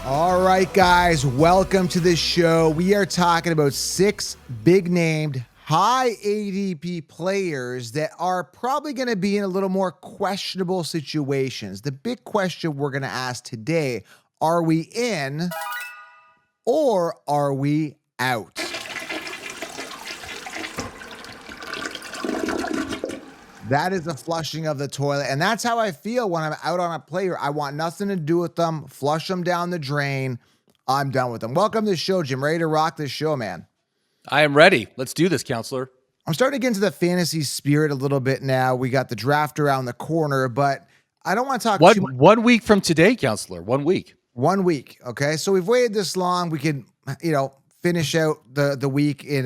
All right, guys, welcome to the show. We are talking about 6 big named, high ADP players that are probably going to be in a little more questionable situations. The big question we're going to ask today, are we in or are we out? That is the flushing of the toilet. And that's how I feel when I'm out on a player. I want nothing to do with them. Flush them down the drain. I'm done with them. Welcome to the show, Jim. Ready to rock this show, man. I am ready. Let's do this, counselor. I'm starting to get into the fantasy spirit a little bit now. We got the draft around the corner, but I don't want to talk too much. 1 week from today, counselor. 1 week. 1 week. Okay. So we've waited this long. We could, finish out the week in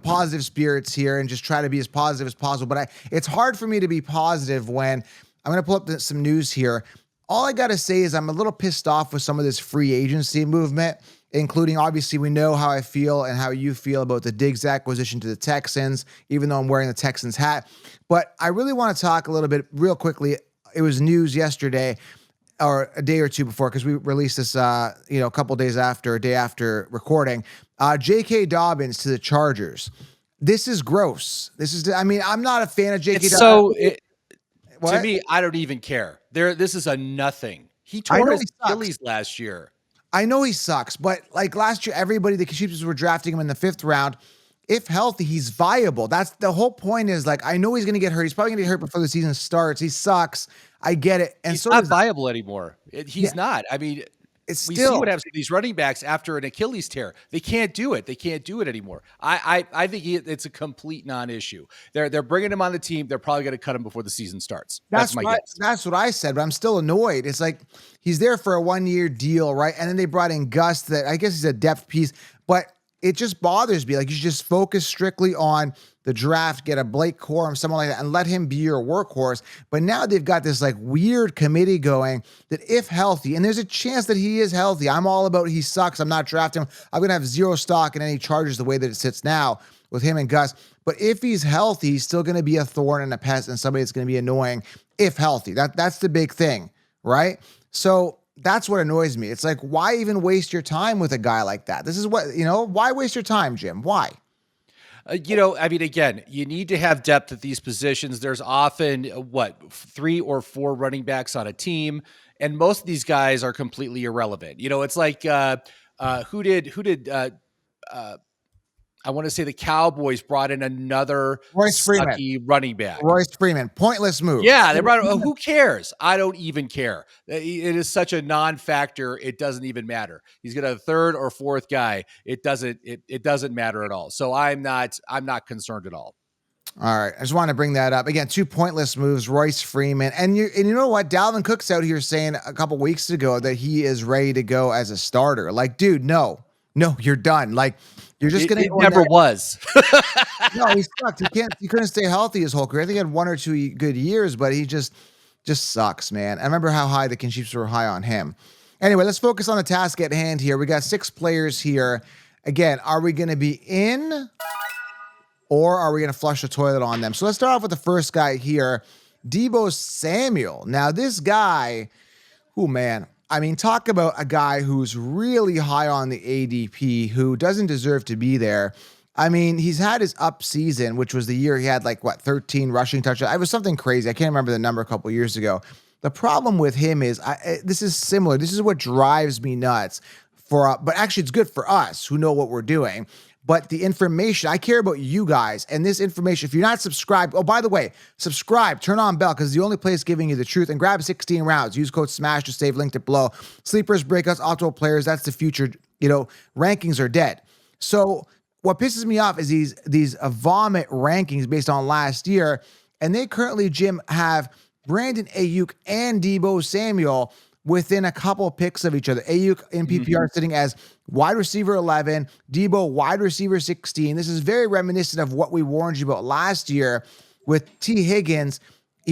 positive spirits here and just try to be as positive as possible. But it's hard for me to be positive when I'm going to pull up some news here. All I got to say is I'm a little pissed off with some of this free agency movement, including, obviously, we know how I feel and how you feel about the Diggs acquisition to the Texans, even though I'm wearing the Texans hat. But I really want to talk a little bit real quickly. It was news yesterday or a day or two before, because we released this, a couple days after, a day after recording, J.K. Dobbins to the Chargers. This is gross. I'm not a fan of J.K. Dobbins. To me, I don't even care. This is a nothing. He tore his Achilles last year. I know he sucks, but like last year, everybody, the Chiefs were drafting him in the 5th round. If healthy, he's viable. That's the whole point. Is like, I know he's going to get hurt. He's probably going to get hurt before the season starts. He sucks. I get it. And he's not viable anymore. He's not. I mean, we see what happens to these running backs after an Achilles tear. They can't do it. They can't do it anymore. I think it's a complete non-issue. They're bringing him on the team. They're probably going to cut him before the season starts. That's my guess. That's what I said, but I'm still annoyed. It's like he's there for a 1-year deal, right? And then they brought in Gus, that I guess he's a depth piece, but it just bothers me. Like, you should just focus strictly on the draft, get a Blake Corum, someone like that, and let him be your workhorse. But now they've got this like weird committee going that, if healthy, and there's a chance that he is healthy, I'm all about he sucks, I'm not drafting him. I'm going to have zero stock in any Chargers the way that it sits now with him and Gus. But if he's healthy, he's still going to be a thorn and a pest and somebody that's going to be annoying if healthy. That's the big thing, right? So that's what annoys me. It's like, why even waste your time with a guy like that? This is what, why waste your time, Jim? Why? Again, you need to have depth at these positions. There's often 3 or 4 running backs on a team, and most of these guys are completely irrelevant. It's like who did I want to say the Cowboys brought in another sucky running back. Royce Freeman, pointless move. Yeah, they brought who cares? I don't even care. It is such a non-factor. It doesn't even matter. He's got a 3rd or 4th guy. It doesn't matter at all. So I'm not concerned at all. All right. I just want to bring that up. Again, 2 pointless moves, Royce Freeman. And you know what? Dalvin Cook's out here saying a couple weeks ago that he is ready to go as a starter. Like, dude, no, you're done. Like, you're just going to. It never was. No, he sucked. He couldn't stay healthy his whole career. I think he had 1 or 2 good years, but he just sucks, man. I remember how high the Chiefs were high on him. Anyway, let's focus on the task at hand here. We got 6 players here. Again, are we going to be in or are we going to flush the toilet on them? So let's start off with the first guy here, Deebo Samuel. Now, this guy, man. I mean, talk about a guy who's really high on the ADP, who doesn't deserve to be there. I mean, he's had his up season, which was the year he had 13 rushing touchdowns. It was something crazy. I can't remember the number a couple of years ago. The problem with him is this is similar. This is what drives me nuts but actually it's good for us who know what we're doing. But the information, I care about you guys, and this information, if you're not subscribed, oh, by the way, subscribe, turn on bell, because it's the only place giving you the truth, and grab 16 rounds. Use code SMASH to save, linked it below. Sleepers, breakouts, optimal players, that's the future. Rankings are dead. So what pisses me off is these vomit rankings based on last year, and they currently, Jim, have Brandon Ayuk and Deebo Samuel within a couple picks of each other. Ayuk in PPR sitting as wide receiver 11, Deebo wide receiver 16. This is very reminiscent of what we warned you about last year with T. Higgins, at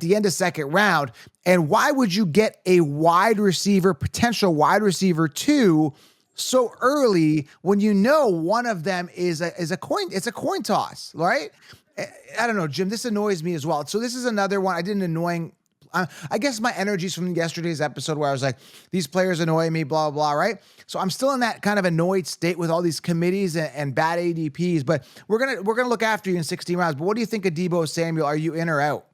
the end of 2nd round. And why would you get a potential wide receiver 2 so early when one of them is a coin? It's a coin toss, right? I don't know, Jim. This annoys me as well. So this is another one. I did an annoying I guess my energy's from yesterday's episode where I was like, these players annoy me, blah, blah, blah, right? So I'm still in that kind of annoyed state with all these committees and bad ADPs, but we're gonna look after you in 16 rounds. But what do you think of Debo Samuel? Are you in or out?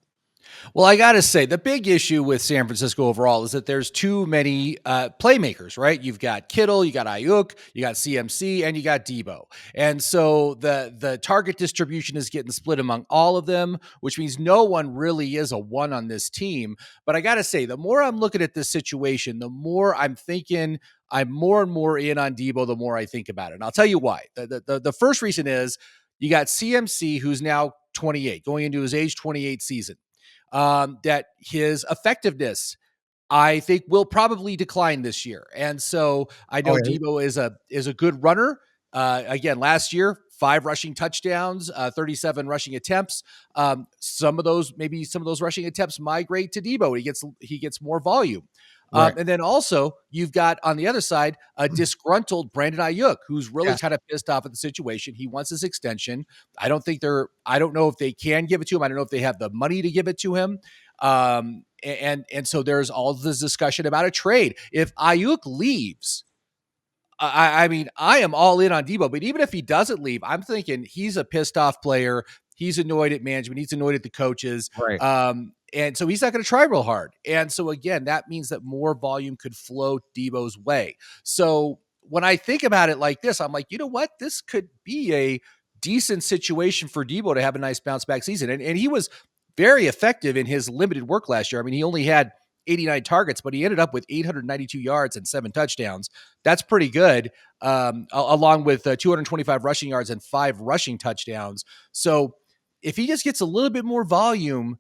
Well, I got to say, the big issue with San Francisco overall is that there's too many playmakers, right? You've got Kittle, you got Ayuk, you got CMC, and you got Debo. And so the target distribution is getting split among all of them, which means no one really is a one on this team. But I got to say, the more I'm looking at this situation, the more I'm thinking I'm more and more in on Debo, the more I think about it. And I'll tell you why. The first reason is you got CMC, who's now 28, going into his age 28 season, that his effectiveness, I think, will probably decline this year. And so I Oh know yeah, Debo is a good runner. Again, last year, 5 rushing touchdowns, 37 rushing attempts. Some of those rushing attempts migrate to Debo. He gets more volume. right. And then also you've got on the other side a disgruntled Brandon Ayuk, who's really Yes. kind of pissed off at the situation. He wants his extension. I don't know if they can give it to him. I don't know if they have the money to give it to him. And so there's all this discussion about a trade. If Ayuk leaves, I mean, I am all in on Debo, but even if he doesn't leave, I'm thinking he's a pissed off player. He's annoyed at management. He's annoyed at the coaches. Right. And so he's not going to try real hard. And so again, that means that more volume could flow Debo's way. So when I think about it like this, I'm like, you know what? This could be a decent situation for Debo to have a nice bounce back season. And he was very effective in his limited work last year. I mean, he only had 89 targets, but he ended up with 892 yards and 7 touchdowns. That's pretty good, along with 225 rushing yards and 5 rushing touchdowns. So if he just gets a little bit more volume,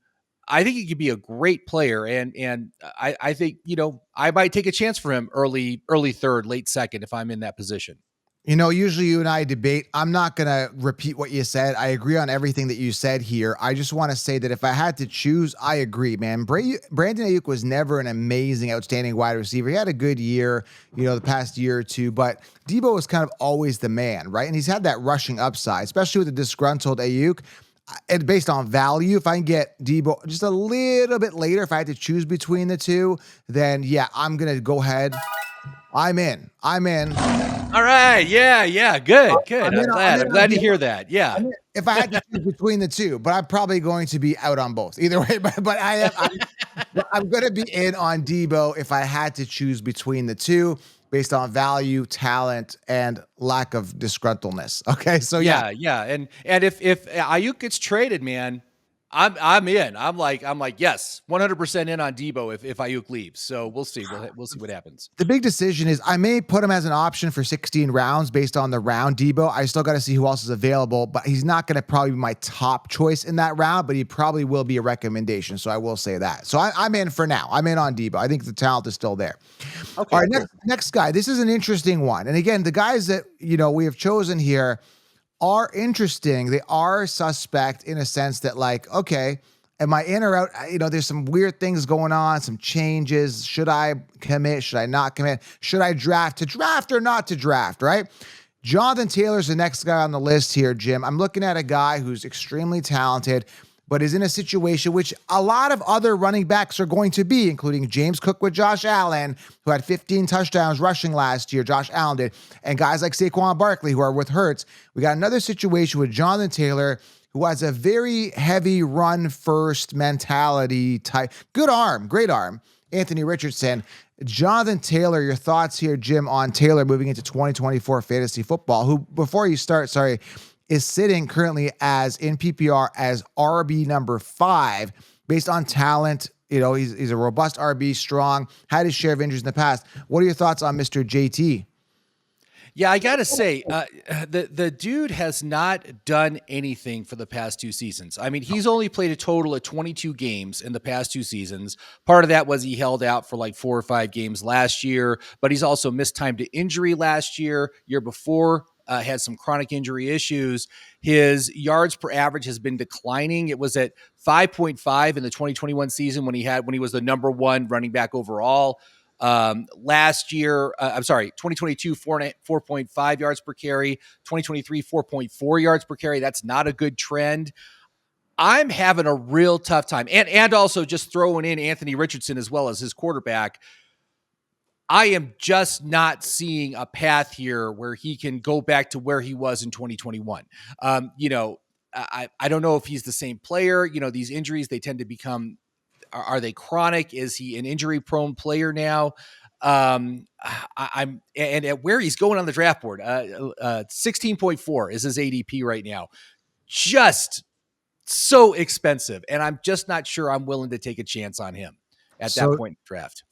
I think he could be a great player. And I think, I might take a chance for him early third, late second if I'm in that position. Usually you and I debate. I'm not going to repeat what you said. I agree on everything that you said here. I just want to say that if I had to choose, I agree, man. Brandon Ayuk was never an amazing, outstanding wide receiver. He had a good year, the past year or two, but Debo was kind of always the man, right? And he's had that rushing upside, especially with the disgruntled Ayuk. And based on value, if I can get Debo just a little bit later, if I had to choose between the two, then yeah, I'm going to go ahead. I'm in. I'm in. All right. Yeah. Yeah. Good. Good. I'm in. I'm I'm glad. in I'm on glad to Debo. hear that. Yeah. If I had to choose between the two, but I'm probably going to be out on both either way. But I'm going to be in on Debo if I had to choose between the two based on value, talent, and lack of disgruntledness. Okay, so yeah, Yeah, yeah, and if Ayuk gets traded, man, I'm in. I'm like yes, 100% in on Debo if Ayuk leaves. So we'll see. We'll see what happens. the big decision is I may put him as an option for 16 rounds based on the round Debo. I still got to see who else is available, but he's not going to probably be my top choice in that round, but he probably will be a recommendation. So I will say that. So I'm in for now. I'm in on Debo. I think the talent is still there. All Okay, right, cool. next guy. This is an interesting one. And again, the guys that we have chosen here are interesting. They are suspect in a sense that, like, okay, am I in or out? There's some weird things going on, some changes. Should I commit? Should I not commit? Should I draft to draft or not to draft, right? Jonathan Taylor's the next guy on the list here, Jim. I'm looking at a guy who's extremely talented, but is in a situation which a lot of other running backs are going to be, including James Cook with Josh Allen, who had 15 touchdowns rushing last year. Josh Allen did. And guys like Saquon Barkley, who are with Hurts. We got another situation with Jonathan Taylor, who has a very heavy run first mentality type. Good arm, great arm. Anthony Richardson. Jonathan Taylor, your thoughts here, Jim, on Taylor moving into 2024 fantasy football, who, before you start, sorry, is sitting currently as in PPR as RB number 5 based on talent. He's a robust RB, strong, had his share of injuries in the past. What are your thoughts on Mr. JT? Yeah, I gotta say, the dude has not done anything for the past 2 seasons. I mean, he's only played a total of 22 games in the past 2 seasons. Part of that was he held out for like 4 or 5 games last year, but he's also missed time to injury last year. Year before, had some chronic injury issues. His yards per average has been declining. It was at 5.5 in the 2021 season when he was the number 1 running back overall. Last year, 2022, 4.5 yards per carry, 2023, 4.4 yards per carry. That's not a good trend. I'm having a real tough time, and also just throwing in Anthony Richardson as well as his quarterback. I am just not seeing a path here where he can go back to where he was in 2021. You know, I don't know if he's the same player. You know, these injuries, they tend to become, are they chronic? Is he an injury prone player now? I'm and at where he's going on the draft board, 16.4 is his ADP right now. Just so expensive, and I'm just not sure I'm willing to take a chance on him at that So, point in the draft.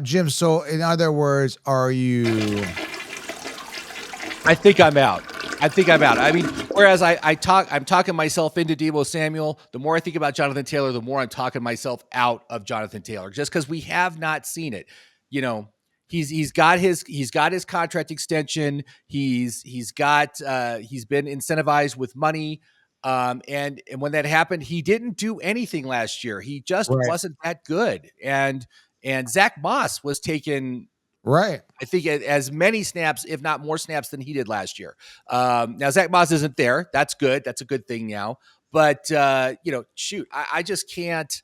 Jim, so in other words, are you I think I'm out. I think I'm out. I mean, whereas I'm talking myself into Deebo Samuel. The more I think about Jonathan Taylor, the more I'm talking myself out of Jonathan Taylor, just because we have not seen it. You know, he's got his contract extension. He's been incentivized with money. And when that happened, he didn't do anything last year. He just right? wasn't that good. And Zach Moss was taken, Right. I think, as many snaps, if not more snaps, than he did last year. Now Zach Moss isn't there. That's good. That's a good thing now. But you know, shoot, I just can't.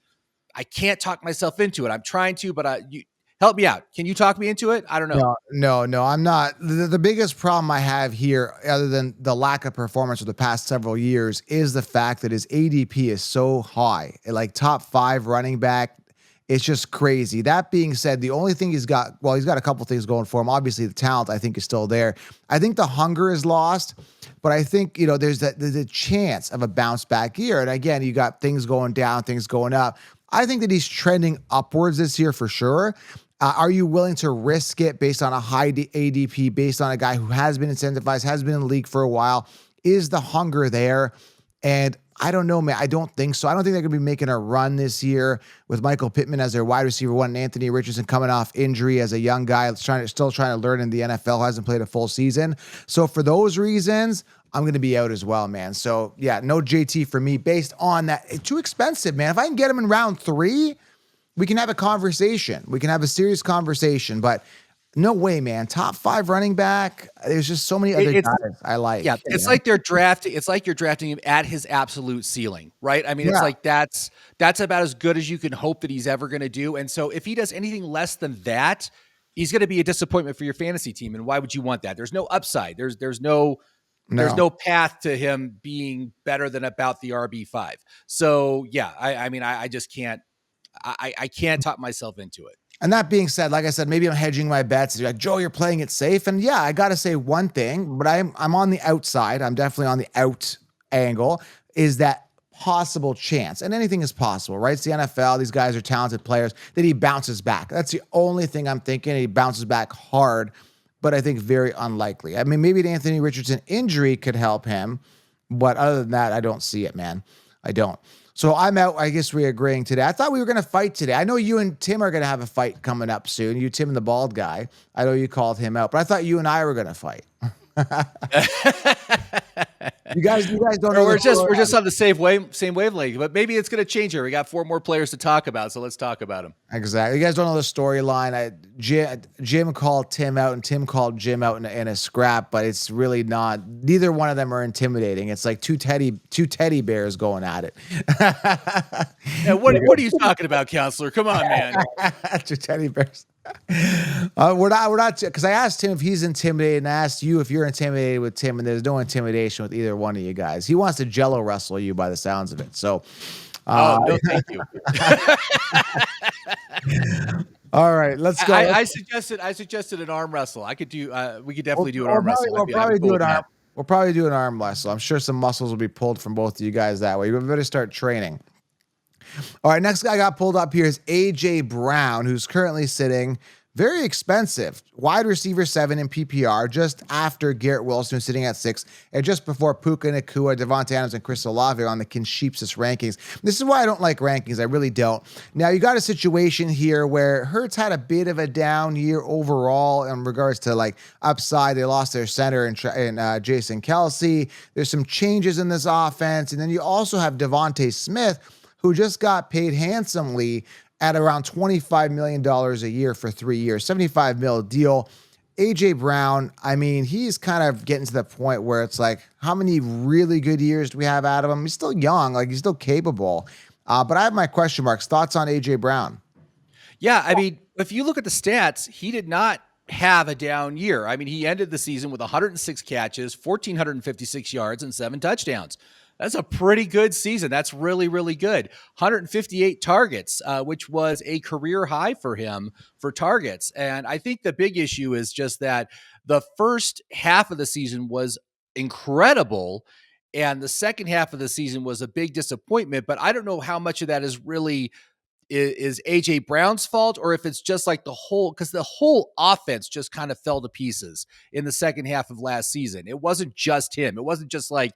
I can't talk myself into it. I'm trying to, but you help me out. Can you talk me into it? I don't know. No, no, no. I'm not. The biggest problem I have here, other than the lack of performance of the past several years, is the fact that his ADP is so high. Like top 5 running back. It's just crazy. That being said, the only thing he's got, well, he's got a couple things going for him. Obviously, the talent, I think, is still there. I think the hunger is lost, but I think, you know, there's a chance of a bounce back year. And again, you got things going down, things going up. I think that he's trending upwards this year for sure. Are you willing to risk it based on a high ADP, based on a guy who has been incentivized, has been in the league for a while? Is the hunger there? And I don't know, man. I don't think so. I don't think they're going to be making a run this year with Michael Pittman as their wide receiver one, and Anthony Richardson coming off injury as a young guy, still trying to learn in the NFL, hasn't played a full season. So for those reasons, I'm going to be out as well, man. So yeah, no JT for me based on that. It's too expensive, man. If I can get him in round 3, we can have a conversation. We can have a serious conversation, but no way, man. Top 5 running back. There's just so many other It's guys I like. Yeah, You it's know? like they're drafting. It's like you're drafting him at his absolute ceiling, right? I mean, it's Yeah. like that's about as good as you can hope that he's ever going to do. And so, if he does anything less than that, he's going to be a disappointment for your fantasy team. And why would you want that? There's no upside. There's No. no path to him being better than about the RB5. So yeah, I mean, I just can't. I can't talk myself into it. And that being said, like I said, maybe I'm hedging my bets. You're like, Joe, you're playing it safe. And yeah, I got to say one thing, but I'm on the outside. I'm definitely on the out angle. Is that possible chance? And anything is possible, right? It's the NFL. These guys are talented players. That he bounces back. That's the only thing I'm thinking. He bounces back hard, but I think very unlikely. I mean, maybe the Anthony Richardson injury could help him, but other than that, I don't see it, man. I don't. So I'm out. I guess we're agreeing today. I thought we were going to fight today. I know you and Tim are going to have a fight coming up soon. You, Tim, and the bald guy. I know you called him out, but I thought you and I were going to fight. You guys don't know. We're the story. just on the same wavelength, but maybe it's going to change here. We got 4 more players to talk about, so let's talk about them. Exactly. You guys don't know the storyline. Jim called Tim out, and Tim called Jim out in a scrap, but it's really not. Neither one of them are intimidating. It's like two teddy bears going at it. Yeah, what are you talking about, counselor? Come on, man. Two teddy bears. We're not because I asked him if he's intimidated, and I asked you if you're intimidated with Tim, and there's no intimidation with either one of you guys. He wants to jello wrestle you by the sounds of it. So, Oh no, thank you. all right, let's go. I suggested an arm wrestle. I could do. We could definitely do an arm wrestle. We'll probably do an arm. We'll probably do an arm wrestle. I'm sure some muscles will be pulled from both of you guys that way. You better start training. All right, next guy I got pulled up here is A.J. Brown, who's currently sitting very expensive. Wide receiver 7 in PPR, just after Garrett Wilson, who's sitting at 6, and just before Puka Nacua, Devontae Adams, and Chris Olave on the Kinshipsis rankings. This is why I don't like rankings. I really don't. Now, you got a situation here where Hurts had a bit of a down year overall in regards to like upside. They lost their center in Jason Kelsey. There's some changes in this offense. And then you also have Devontae Smith, who just got paid handsomely at around $25 million a year for 3 years, $75 million deal. AJ Brown, I mean, he's kind of getting to the point where it's like, how many really good years do we have out of him? He's still young, like he's still capable. But I have my question marks. Thoughts on AJ Brown? Yeah, I mean, if you look at the stats, he did not have a down year. I mean, he ended the season with 106 catches, 1,456 yards, and 7 touchdowns. That's a pretty good season. That's really, really good. 158 targets, which was a career high for him for targets. And I think the big issue is just that the first half of the season was incredible. And the second half of the season was a big disappointment. But I don't know how much of that is really is AJ Brown's fault or if it's just like because the whole offense just kind of fell to pieces in the second half of last season. It wasn't just him. It wasn't just like,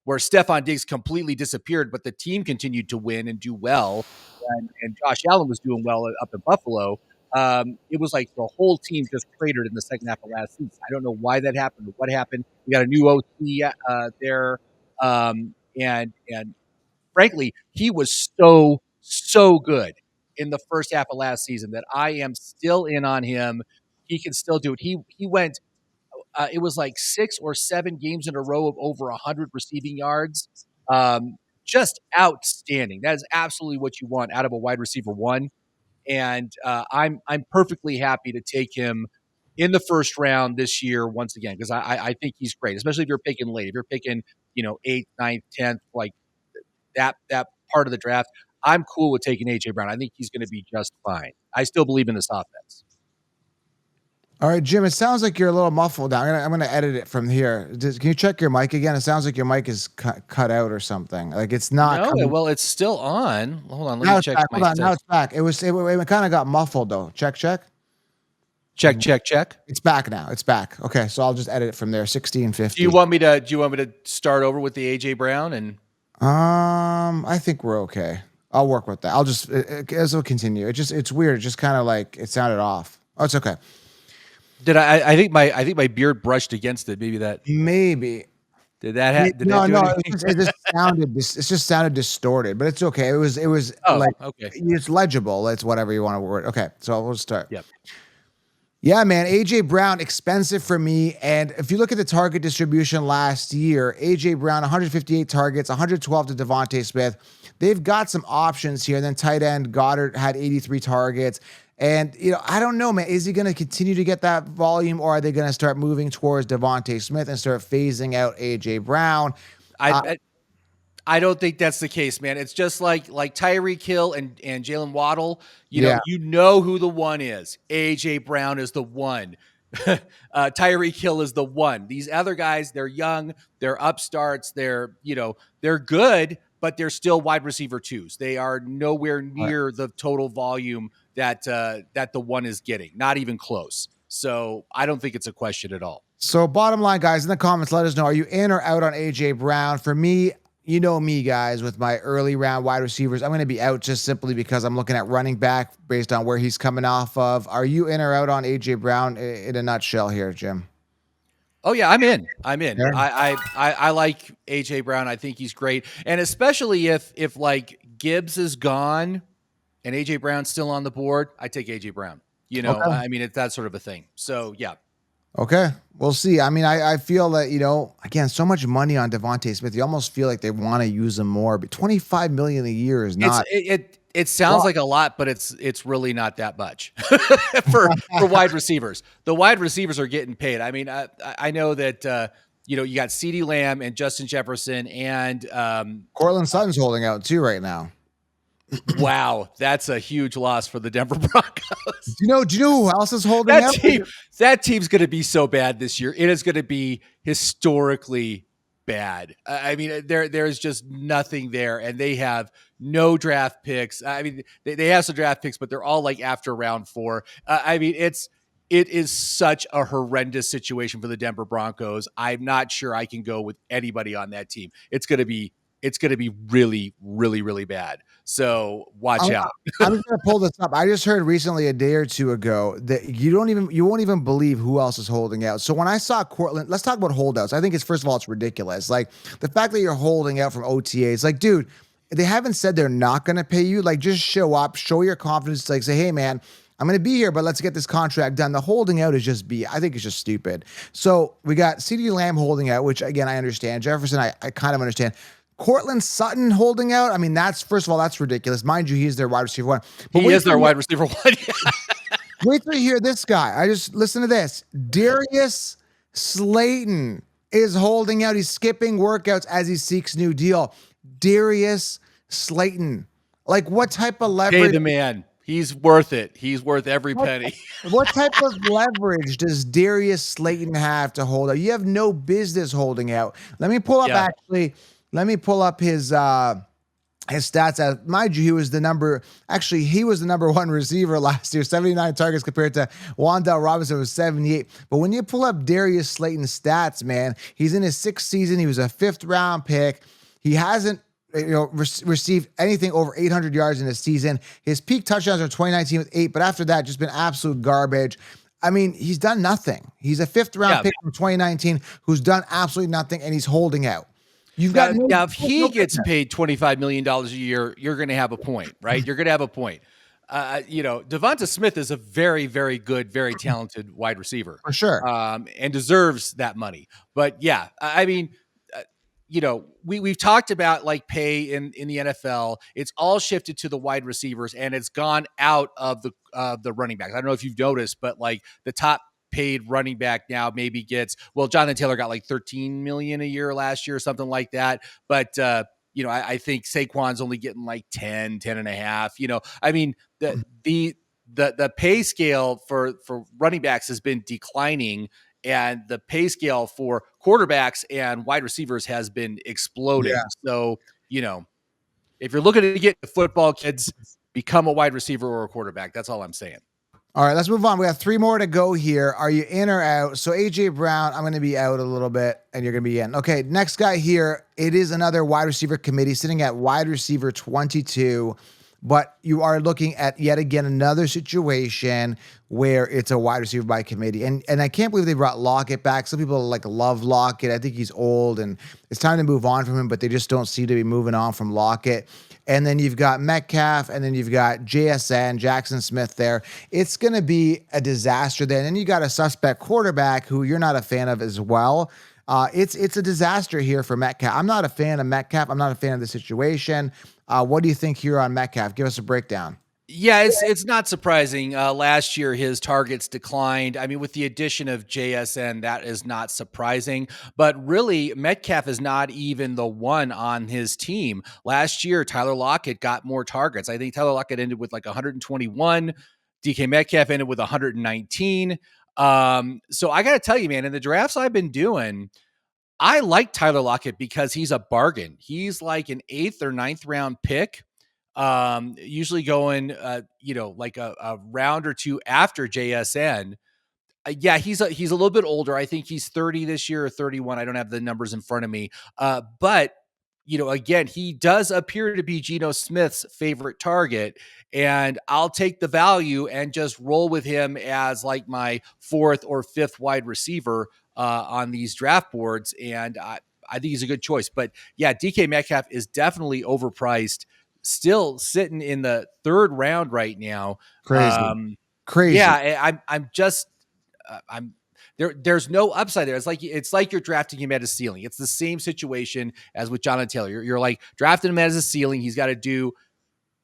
where Stephon Diggs completely disappeared, but the team continued to win and do well. And Josh Allen was doing well up in Buffalo. It was like the whole team just cratered in the second half of last season. I don't know why that happened or what happened. We got a new OC there. And frankly, he was so good in the first half of last season that I am still in on him. He can still do it. He went. It was like 6 or 7 games in a row of over 100 receiving yards. Just outstanding. That is absolutely what you want out of a wide receiver one. And I'm perfectly happy to take him in the first round this year once again because I think he's great, especially if you're picking late. If you're picking eighth, ninth, 10th, like that part of the draft, I'm cool with taking AJ Brown. I think he's going to be just fine. I still believe in this offense. All right, Jim, it sounds like you're a little muffled now. I'm gonna edit it from here. Can you check your mic again? It sounds like your mic is cut out or something. Like it's not No, coming. well, it's still on. Hold on, let me Now it's check back. my Hold on. Now sets. it's back. It kind of got muffled though. Check. Check, check, check. It's back now. It's back. Okay, so I'll just edit it from there. 1650. Do you want me to start over with the AJ Brown and I think we're okay. I'll work with that. I'll just as we'll continue. It's weird. It just kind of like it sounded off. Oh, it's okay. did I think my beard brushed against it. Maybe that Maybe. did that No, do no. anything? It just sounded distorted, but it's okay. It was Oh, like okay. it's legible. It's whatever you want to word. Okay, so we'll start. Yep. Yeah, man. AJ Brown, expensive for me. And if you look at the target distribution last year, AJ Brown, 158 targets, 112 to Devontae Smith. They've got some options here. And then tight end Goddard had 83 targets. And, I don't know, man. Is he going to continue to get that volume or are they going to start moving towards Devontae Smith and start phasing out AJ Brown? Uh, I don't think that's the case, man. It's just like Tyreek Hill and Jalen Waddle. yeah. You know who the one is. AJ Brown is the one. Tyreek Hill is the one. These other guys, they're young, they're upstarts, they're good, but they're still wide receiver twos. They are nowhere near the total volume that the one is getting. Not even close. So I don't think it's a question at all. So bottom line, guys, in the comments, let us know, are you in or out on AJ Brown? For me, you know me, guys, with my early round wide receivers, I'm going to be out just simply because I'm looking at running back based on where he's coming off of. Are you in or out on AJ Brown in a nutshell here, Jim? Oh yeah, I'm in. I'm in. Yeah. I like AJ Brown. I think he's great, and especially if like Gibbs is gone and AJ Brown's still on the board, I take AJ Brown. Okay. I mean, it's that sort of a thing. So yeah, Okay. We'll see. I mean, I feel that, again, so much money on Devontae Smith. You almost feel like they want to use him more, but 25 million a year is not. it sounds like a lot, but it's really not that much for wide receivers. The wide receivers are getting paid. I mean, I know that you got CeeDee Lamb and Justin Jefferson and Cortland Sutton's holding out too right now. wow, that's a huge loss for the Denver Broncos. Do you know who else is holding out? That team's going to be so bad this year. It is going to be historically bad. I mean, there's just nothing there, and they have no draft picks. I mean, they have some draft picks, but they're all like after round 4. I mean, it is such a horrendous situation for the Denver Broncos. I'm not sure I can go with anybody on that team. It's going to be really, really, really bad. So watch out. I'm just gonna pull this up. I just heard recently, a day or two ago, that you won't even believe who else is holding out. So when I saw Cortland, let's talk about holdouts. I think first of all, it's ridiculous. Like the fact that you're holding out from OTAs, like, dude, they haven't said they're not gonna pay you. Like, just show up, show your confidence. Like, say, hey, man, I'm going to be here, but let's get this contract done. The holding out is just I think it's just stupid. So we got CeeDee Lamb holding out, which again, I understand. Jefferson, I kind of understand. Cortland Sutton holding out. I mean, that's, first of all, that's ridiculous. Mind you, he's their wide receiver one. But He is their wide receiver one. wait till you hear this guy. I just listen to this. Darius Slayton is holding out. He's skipping workouts as he seeks new deal. Darius Slayton. Like, what type of Pay leverage? the man. He's worth it. He's worth every penny. What type of leverage does Darius Slayton have to hold out? You have no business holding out. Let me pull up Yeah. let me pull up his stats. Mind you, he was the number one receiver last year, 79 targets compared to Wan'Dale Robinson was 78. But when you pull up Darius Slayton's stats, man, he's in his 6th season. He was a 5th round pick. He hasn't received anything over 800 yards in a season. His peak touchdowns are 2019 with 8, but after that, just been absolute garbage. I mean, he's done nothing. He's a 5th round pick from 2019 who's done absolutely nothing, and he's holding out. You've got if he gets paid $25 million a year, you're going to have a point, right? You're going to have a point. Devonta Smith is a very, very good, very talented wide receiver. For sure. And deserves that money. But yeah, I mean, we've talked about like pay in the NFL. It's all shifted to the wide receivers, and it's gone out of the running backs. I don't know if you've noticed, but like the top paid running back now maybe gets, well, Jonathan Taylor got like 13 million a year last year or something like that. But, I think Saquon's only getting like 10 and a half, I mean, the pay scale for running backs has been declining, and the pay scale for quarterbacks and wide receivers has been exploding. Yeah. So, if you're looking to get football, kids, become a wide receiver or a quarterback. That's all I'm saying. All right, let's move on. We have 3 more to go here. Are you in or out? So AJ Brown, I'm going to be out a little bit, and you're going to be in. Okay, next guy here. It is another wide receiver committee sitting at wide receiver 22, but you are looking at yet again another situation where it's a wide receiver by committee. And I can't believe they brought Lockett back. Some people like love Lockett. I think he's old and it's time to move on from him, but they just don't seem to be moving on from Lockett. And then you've got Metcalf, and then you've got JSN, Jackson Smith there. It's going to be a disaster then. And you got a suspect quarterback who you're not a fan of as well. It's a disaster here for Metcalf. I'm not a fan of Metcalf. I'm not a fan of the situation. What do you think here on Metcalf? Give us a breakdown. Yeah, it's not surprising. Last year, his targets declined. I mean, with the addition of JSN, that is not surprising. But really, Metcalf is not even the one on his team. Last year, Tyler Lockett got more targets. I think Tyler Lockett ended with like 121. DK Metcalf ended with 119. So I got to tell you, man, in the drafts I've been doing, I like Tyler Lockett because he's a bargain. He's like an 8th or 9th round pick. Usually going, like a round or 2 after JSN. Yeah, he's a little bit older. I think he's 30 this year or 31. I don't have the numbers in front of me. But again, he does appear to be Geno Smith's favorite target, and I'll take the value and just roll with him as like my 4th or 5th wide receiver on these draft boards. And I think he's a good choice. But yeah, DK Metcalf is definitely overpriced. Still sitting in the 3rd round right now. Crazy. Yeah, I'm just I'm there. There's no upside there. It's like you're drafting him at a ceiling. It's the same situation as with Jonathan Taylor. You're like drafting him as a ceiling. He's got to do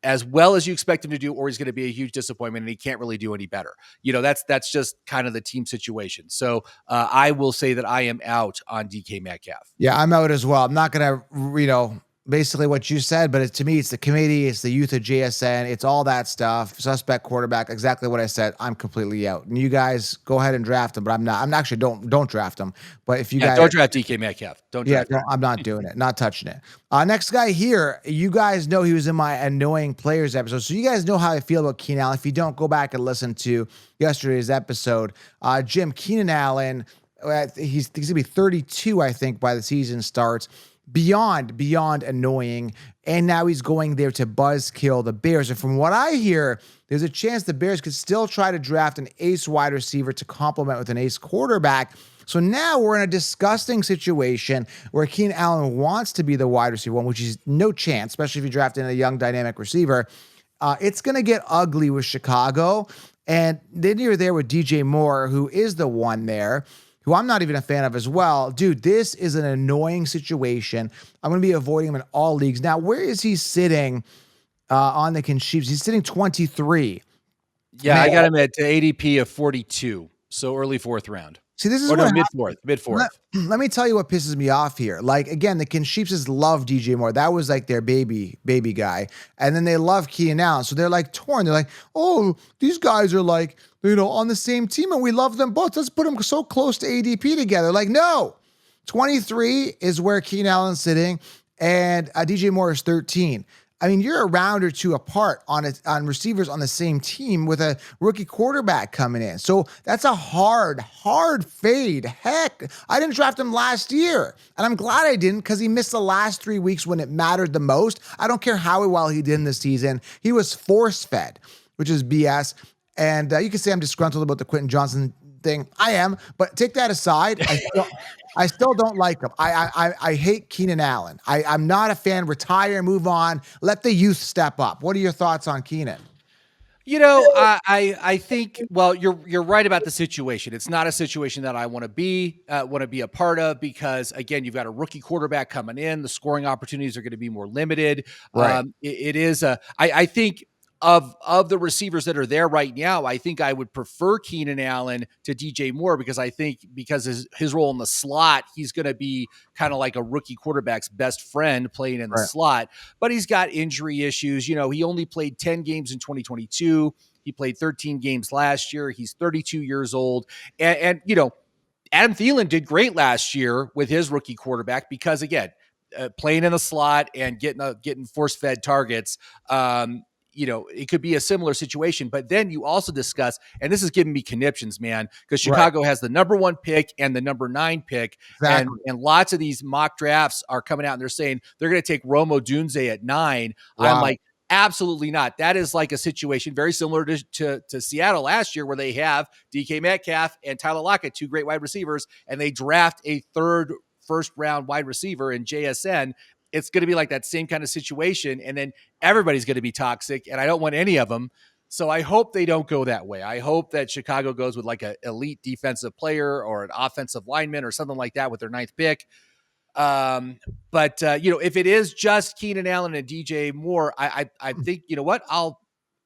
as well as you expect him to do, or he's going to be a huge disappointment and he can't really do any better. That's just kind of the team situation. So I will say that I am out on DK Metcalf. Yeah, I'm out as well. I'm not going to, basically what you said, but to me, it's the committee, it's the youth of JSN, it's all that stuff. Suspect quarterback, exactly what I said. I'm completely out. And you guys go ahead and draft him, but I'm not. I'm actually don't draft him. But if you guys don't draft DK Metcalf, don't draft him. I'm not doing it. Not touching it. Next guy here, you guys know he was in my annoying players episode, so you guys know how I feel about Keenan Allen. If you don't, go back and listen to yesterday's episode. Keenan Allen, he's gonna be 32, I think, by the season starts. Beyond annoying, and now he's going there to buzzkill the Bears. And from what I hear, there's a chance the Bears could still try to draft an ace wide receiver to complement with an ace quarterback. So now we're in a disgusting situation where Keenan Allen wants to be the wide receiver one, which is no chance, especially if you draft in a young dynamic receiver. It's going to get ugly with Chicago. And then you're there with DJ Moore, who is the one there, who I'm not even a fan of as well. Dude, this is an annoying situation. I'm going to be avoiding him in all leagues. Now, where is he sitting on the Chiefs? He's sitting 23. Yeah, Man, I got him at ADP of 42, so early fourth round. see, this is Or what no, happens. mid fourth, mid Let, fourth. let me tell you what pisses me off here. Like again, the Chiefs love DJ Moore. That was like their baby guy, and then they love Keenan Allen. So they're like torn. They're like, oh, these guys are like on the same team, and we love them both. Let's put them so close to ADP together. Like no, 23 is where Keenan Allen's sitting, and DJ Moore is 13. I mean, you're a round or two apart on receivers on the same team with a rookie quarterback coming in. So that's a hard fade. Heck, I didn't draft him last year. And I'm glad I didn't because he missed the last 3 weeks when it mattered the most. I don't care how well he did in the season. He was force fed, which is BS. And you can say I'm disgruntled about the Quentin Johnson thing. I am, but take that aside. I still don't like him. I hate Keenan Allen. I'm not a fan. Retire, move on. Let the youth step up. What are your thoughts on Keenan? I think well, you're right about the situation. It's not a situation that I want to be a part of because again, you've got a rookie quarterback coming in. The scoring opportunities are going to be more limited. Right. It is a I think of the receivers that are there right now, I think I would prefer Keenan Allen to DJ Moore because I think because his role in the slot, he's going to be kind of like a rookie quarterback's best friend playing in the Right. slot. But he's got injury issues. He only played 10 games in 2022. He played 13 games last year. He's 32 years old. And Adam Thielen did great last year with his rookie quarterback because, again, playing in the slot and getting force fed targets. It could be a similar situation. But then you also discuss, and this is giving me conniptions, man, because Right. Chicago has the number 1 pick and the number 9 pick, and Exactly. and lots of these mock drafts are coming out and they're saying they're going to take Romo Dunze at 9. I'm Wow. like, absolutely not. That is like a situation very similar to Seattle last year, where they have DK Metcalf and Tyler Lockett, 2 great wide receivers, and they draft a third first round wide receiver in JSN. It's going to be like that same kind of situation. And then everybody's going to be toxic, and I don't want any of them. So I hope they don't go that way. I hope that Chicago goes with like an elite defensive player or an offensive lineman or something like that with their 9th pick. But if it is just Keenan Allen and DJ Moore, I think what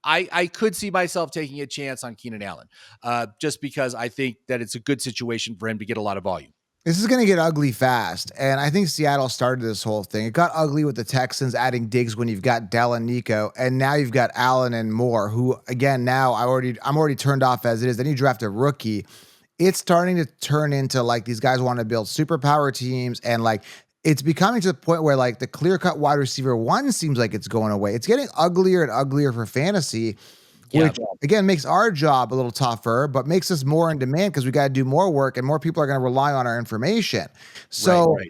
I could see myself taking a chance on Keenan Allen, just because I think that it's a good situation for him to get a lot of volume. This is going to get ugly fast. And I think Seattle started this whole thing. It got ugly with the Texans adding Diggs when you've got Dell and Nico. And now you've got Allen and Moore, who, again, now I'm already turned off as it is. Then you draft a rookie. It's starting to turn into like these guys want to build superpower teams. And like it's becoming to the point where like the clear cut wide receiver one seems like it's going away. It's getting uglier and uglier for fantasy, Yeah. which again makes our job a little tougher, but makes us more in demand because we got to do more work and more people are going to rely on our information. Right. So Right.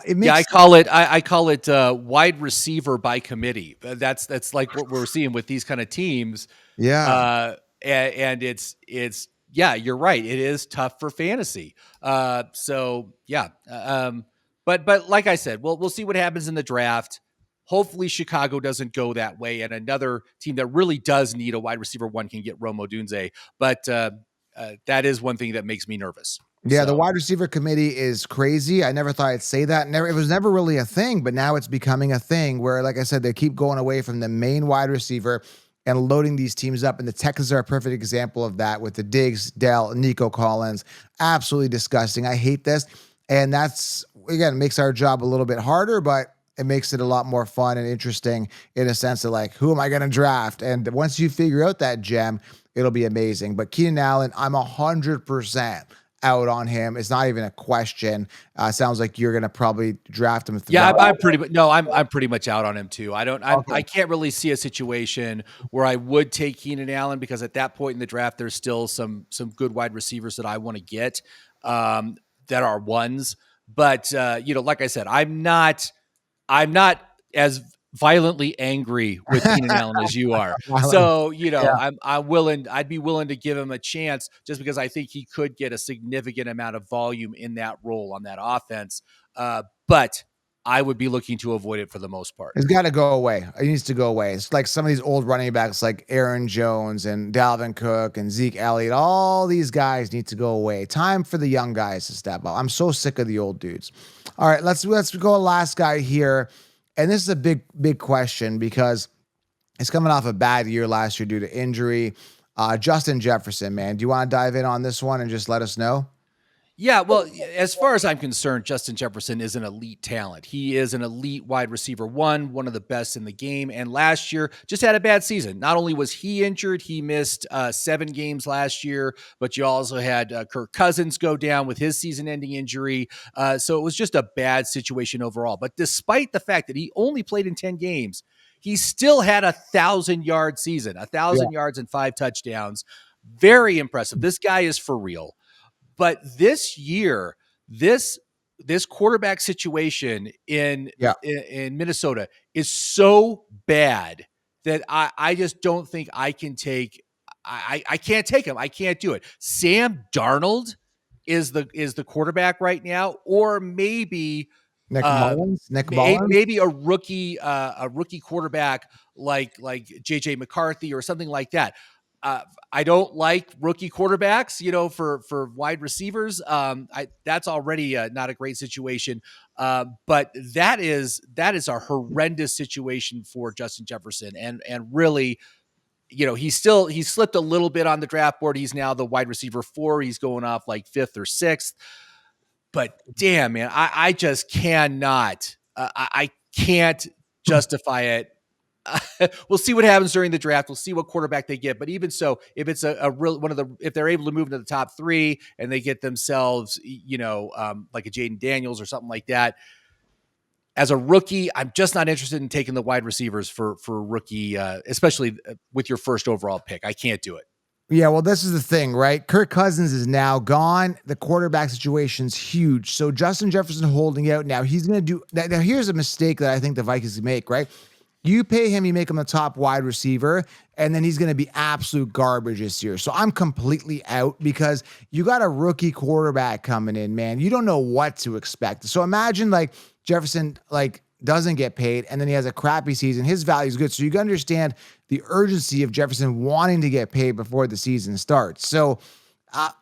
it Yeah, I makes call it I call it wide receiver by committee. That's like what we're seeing with these kind of teams. yeah. And it's yeah, you're right. It is tough for fantasy. So yeah. But like I said, we'll see what happens in the draft. Hopefully Chicago doesn't go that way, and another team that really does need a wide receiver one can get Romo Dunze. But that is one thing that makes me nervous. Yeah, the So wide receiver committee is crazy. I never thought I'd say that. Never, it was never really a thing, but now it's becoming a thing where, like I said, they keep going away from the main wide receiver and loading these teams up. And the Texans are a perfect example of that with the Diggs, Dell, Nico Collins. Absolutely disgusting. I hate this. And that's, again, makes our job a little bit harder, but it makes it a lot more fun and interesting in a sense of like, who am I going to draft? And once you figure out that gem, it'll be amazing. But Keenan Allen, I'm 100% out on him. It's not even a question. Sounds like you're gonna probably draft him. yeah, I'm pretty much no, I'm pretty much out on him too. Okay. I can't really see a situation where I would take Keenan Allen because at that point in the draft, there's still some good wide receivers that I want to get that are ones. But like I said, I'm not as violently angry with Keenan Allen as you are. So, Yeah. I'd be willing to give him a chance just because I think he could get a significant amount of volume in that role on that offense. But I would be looking to avoid it for the most part. It's got to go away. It needs to go away. It's like some of these old running backs, like Aaron Jones and Dalvin Cook and Zeke Elliott. All these guys need to go away. Time for the young guys to step up. I'm so sick of the old dudes. All right, let's go last guy here, and this is a big question because he's coming off a bad year last year due to injury. Justin Jefferson, man, do you want to dive in on this one and just let us know? Yeah, well, as far as I'm concerned, Justin Jefferson is an elite talent. He is an elite wide receiver one of the best in the game. And last year, just had a bad season. Not only was he injured, he missed 7 games last year, but you also had Kirk Cousins go down with his season-ending injury. So it was just a bad situation overall. But despite the fact that he only played in 10 games, he still had 1,000-yard season, a Yeah, 1,000 yards and 5 touchdowns. Very impressive. This guy is for real. But this year, this quarterback situation yeah. in Minnesota is so bad that I just don't think I can take. I can't take him. I can't do it. Sam Darnold is the quarterback right now, or maybe Nick Mullins. maybe a rookie quarterback like JJ McCarthy or something like that. I don't like rookie quarterbacks, for wide receivers. That's already not a great situation. But that is a horrendous situation for Justin Jefferson, and really, he slipped a little bit on the draft board. He's now the wide receiver 4. He's going off like 5th or 6th. But damn, man, I just cannot. I can't justify it. We'll see what happens during the draft. We'll see what quarterback they get. But even so, if it's a real if they're able to move into the top 3 and they get themselves, like a Jaden Daniels or something like that, as a rookie, I'm just not interested in taking the wide receivers for rookie, especially with your first overall pick. I can't do it. Yeah, well, this is the thing, right? Kirk Cousins is now gone. The quarterback situation's huge. So Justin Jefferson holding out now. He's going to do now. Here's a mistake that I think the Vikings make, right? You pay him, you make him a top wide receiver, and then he's going to be absolute garbage this year. So I'm completely out because you got a rookie quarterback coming in, man. You don't know what to expect. So imagine like Jefferson doesn't get paid and then he has a crappy season. His value is good. So you can understand the urgency of Jefferson wanting to get paid before the season starts. So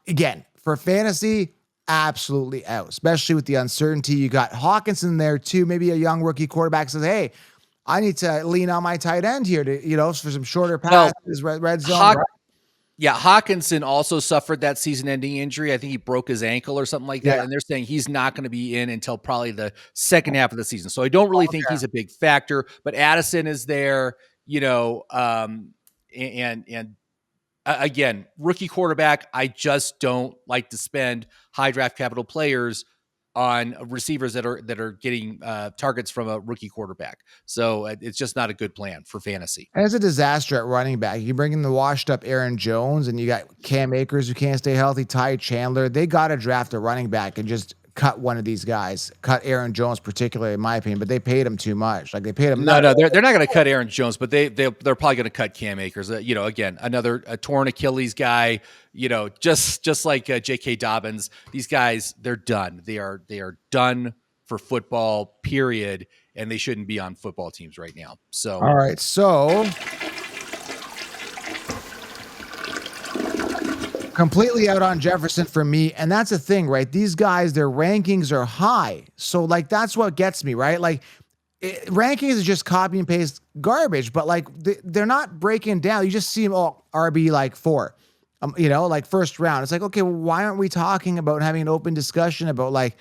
again, for fantasy, absolutely out, especially with the uncertainty. You got Hawkinson there too. Maybe a young rookie quarterback says, hey, I need to lean on my tight end here to, for some shorter passes, red zone. Right? Yeah, Hawkinson also suffered that season-ending injury. I think he broke his ankle or something like that, and they're saying he's not going to be in until probably the second half of the season. So I don't really think he's a big factor. But Addison is there, and again, rookie quarterback. I just don't like to spend high draft capital players on receivers that are getting targets from a rookie quarterback. So it's just not a good plan for fantasy. And it's a disaster at running back. You bring in the washed up Aaron Jones and you got Cam Akers who can't stay healthy, Ty Chandler. They got to draft a running back and just cut one of these guys. Cut Aaron Jones, particularly in my opinion, but they paid him too much. Like they paid him. No, they're not going to cut Aaron Jones, but they're probably going to cut Cam Akers. Again, another torn Achilles guy. Just like J.K. Dobbins. These guys, they're done. They are done for football. Period. And they shouldn't be on football teams right now. So, all right. So completely out on Jefferson for me. And that's the thing, right? These guys, their rankings are high. So that's what gets me, right? Rankings is just copy and paste garbage, but they're not breaking down. You just see them all RB 4, first round. It's like, okay, well, why aren't we talking about having an open discussion about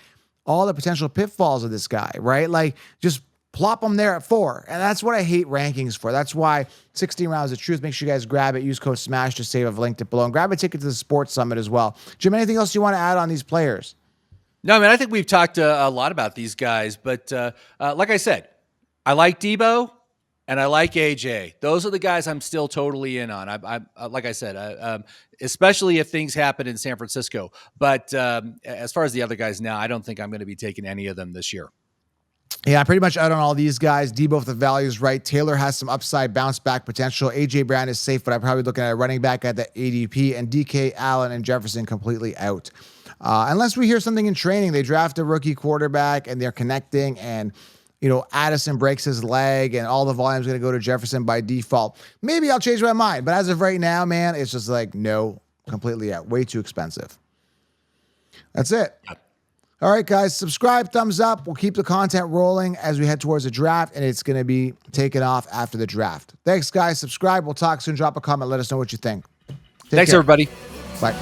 all the potential pitfalls of this guy, right? Just plop them there at 4. And that's what I hate rankings for. That's why 16 Rounds of Truth. Make sure you guys grab it. Use code SMASH to save. I've linked it below. And grab a ticket to the Sports Summit as well. Jim, anything else you want to add on these players? No, I mean, I think we've talked a lot about these guys. But like I said, I like Debo and I like AJ. Those are the guys I'm still totally in on. I like I said, especially if things happen in San Francisco. But as far as the other guys now, I don't think I'm going to be taking any of them this year. Yeah, I'm pretty much out on all these guys. Debo, if the value is right. Taylor has some upside bounce back potential. AJ Brown is safe, but I'm probably looking at a running back at the ADP, and DK, Allen, and Jefferson completely out. Unless we hear something in training, they draft a rookie quarterback and they're connecting, and Addison breaks his leg and all the volume's going to go to Jefferson by default. Maybe I'll change my mind. But as of right now, man, it's just like, no, completely out. Way too expensive. That's it. All right, guys, subscribe, thumbs up. We'll keep the content rolling as we head towards the draft, and it's going to be taken off after the draft. Thanks, guys. Subscribe. We'll talk soon. Drop a comment. Let us know what you think. Thanks, care. everybody. Bye.